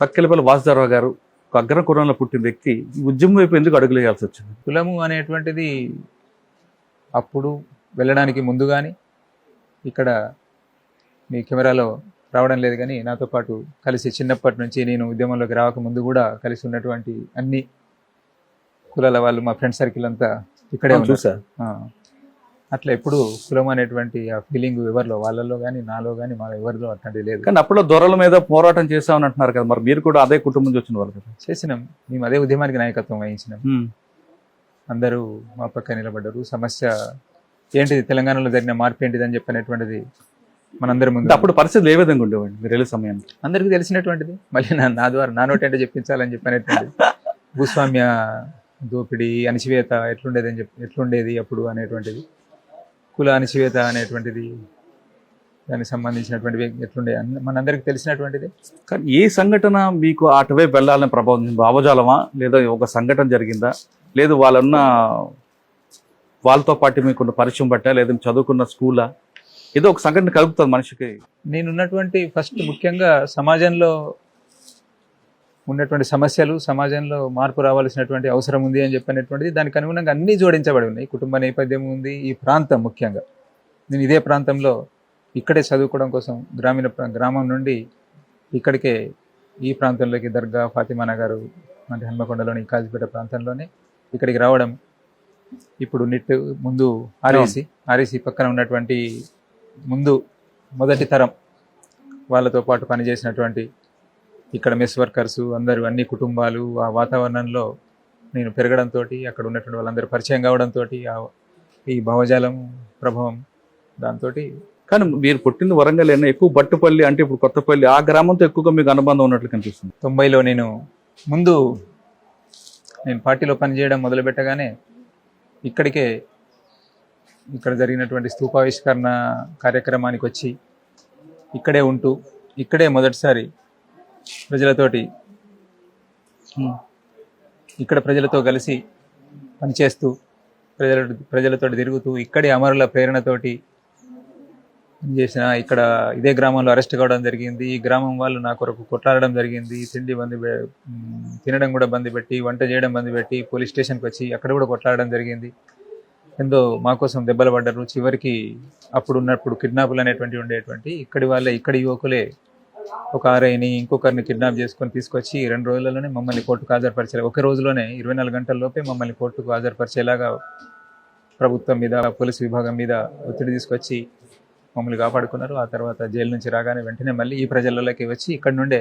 తక్కెలపల్లి వాసుదేవరావు గారు ఒక అగ్ర కులంలో పుట్టిన వ్యక్తి ఈ ఉద్యమం వైపు ఎందుకు అడుగులేయాల్సి వచ్చింది? కులము అనేటువంటిది అప్పుడు వెళ్ళడానికి ముందు కానీ ఇక్కడ మీ కెమెరాలో రావడం లేదు, కానీ నాతో పాటు కలిసి చిన్నప్పటి నుంచి నేను ఉద్యమంలోకి రాకముందు కూడా కలిసి ఉన్నటువంటి అన్ని కులాల వాళ్ళు మా ఫ్రెండ్ సర్కిల్ అంతా ఇక్కడే చూసా. అట్లా ఎప్పుడు కులం అనేటువంటి ఆ ఫీలింగ్ ఎవరిలో, వాళ్ళలో కానీ నాలో కానీ మా ఎవరిలో అట్లాంటిది లేదు. కానీ అప్పుడు దొరల మీద పోరాటం చేసామని అంటున్నారు కదా, మరి మీరు కూడా అదే కుటుంబం నుంచి వచ్చిన వాళ్ళు కదా? చేసినాం, మేము అదే ఉద్యమానికి నాయకత్వం వహించినాం. అందరూ మా పక్క నిలబడ్డారు. సమస్య ఏంటిది, తెలంగాణలో జరిగిన మార్పు ఏంటిది అని చెప్పినటువంటిది మనందరి ముందు. అప్పుడు పరిస్థితులు ఏ విధంగా ఉండేవాడి మీరు వెళ్ళే సమయానికి? అందరికీ తెలిసినటువంటిది, మళ్ళీ నా ద్వారా నా నోటి అంటే చెప్పించాలని చెప్పినటువంటిది. భూస్వామ్య దోపిడీ, అణచివేత ఎట్లుండేది అప్పుడు అనేటువంటిది, కుల అణచివేత అనేటువంటిది, దానికి సంబంధించినటువంటి ఎట్లుండే మనందరికి తెలిసినటువంటిది. కానీ ఏ సంఘటన మీకు అటువైపు వెళ్ళాలని ప్రభావం, భావజాలమా లేదా ఒక సంఘటన జరిగిందా, లేదు వాళ్ళతో పాటు మీకున్న పరిచయం బట్టా, లేదా చదువుకున్న స్కూలా, ఏదో ఒక సంఘటన కలుగుతుంది మనిషికి? నేనున్నటువంటి ఫస్ట్ ముఖ్యంగా సమాజంలో ఉన్నటువంటి సమస్యలు, సమాజంలో మార్పు రావాల్సినటువంటి అవసరం ఉంది అని చెప్పినటువంటిది, దానికి అనుగుణంగా అన్నీ జోడించబడి ఉన్నాయి. కుటుంబ నేపథ్యం ఉంది, ఈ ప్రాంతం ముఖ్యంగా. నేను ఇదే ప్రాంతంలో ఇక్కడే చదువుకోవడం కోసం గ్రామం నుండి ఇక్కడికే ఈ ప్రాంతంలోకి దర్గా, ఫాతిమా నగర్ అంటే హన్మకొండలోని కాజీపేట ప్రాంతంలోనే ఇక్కడికి రావడం. ఇప్పుడు నిట్ ముందు ఆర్ఈసి పక్కన ఉన్నటువంటి ముందు మొదటి తరం వాళ్ళతో పాటు పనిచేసినటువంటి ఇక్కడ మెస్ వర్కర్స్ అందరూ, అన్ని కుటుంబాలు, ఆ వాతావరణంలో నేను పెరగడంతో, అక్కడ ఉన్నటువంటి వాళ్ళందరూ పరిచయం కావడంతో ఈ భావజాలం ప్రభావం దాంతో. కానీ మీరు పుట్టింది వరంగల్ అయినా ఎక్కువ బట్టుపల్లి అంటే ఇప్పుడు కొత్తపల్లి ఆ గ్రామంతో ఎక్కువగా మీకు అనుబంధం ఉన్నట్లు కనిపిస్తుంది. 90లో నేను పార్టీలో పనిచేయడం మొదలుపెట్టగానే ఇక్కడ జరిగినటువంటి స్తూపావిష్కరణ కార్యక్రమానికి వచ్చి ఇక్కడే ఉంటూ, ఇక్కడే మొదటిసారి ప్రజలతో కలిసి పనిచేస్తూ, ప్రజలతో తిరుగుతూ, ఇక్కడే అమరుల ప్రేరణతోటి పనిచేసిన, ఇక్కడ ఇదే గ్రామంలో అరెస్ట్ కావడం జరిగింది. ఈ గ్రామం వాళ్ళు నా కొరకు కొట్లాడడం జరిగింది. తినడం కూడా బంద్ పెట్టి, వంట చేయడం బంద్ పెట్టి, పోలీస్ స్టేషన్కి వచ్చి అక్కడ కూడా కొట్లాడడం జరిగింది. ఎంతో మా కోసం దెబ్బలు పడ్డారు. చివరికి అప్పుడున్నప్పుడు కిడ్నాపులు అనేటువంటివి ఉండేటువంటి ఇక్కడి యువకులే ఒక ఆర్ఐని ఇంకొకరిని కిడ్నాప్ చేసుకొని తీసుకొచ్చి 2 రోజులలోనే మమ్మల్ని కోర్టుకు హాజరుపరిచేలా, ఒక రోజులోనే 24 గంటల్లోపే మమ్మల్ని కోర్టుకు హాజరుపరిచేలాగా ప్రభుత్వం మీద, పోలీసు విభాగం మీద ఒత్తిడి తీసుకొచ్చి మమ్మల్ని కాపాడుకున్నారు. ఆ తర్వాత జైలు నుంచి రాగానే వెంటనే మళ్ళీ ఈ ప్రజలలోకి వచ్చి ఇక్కడ నుండే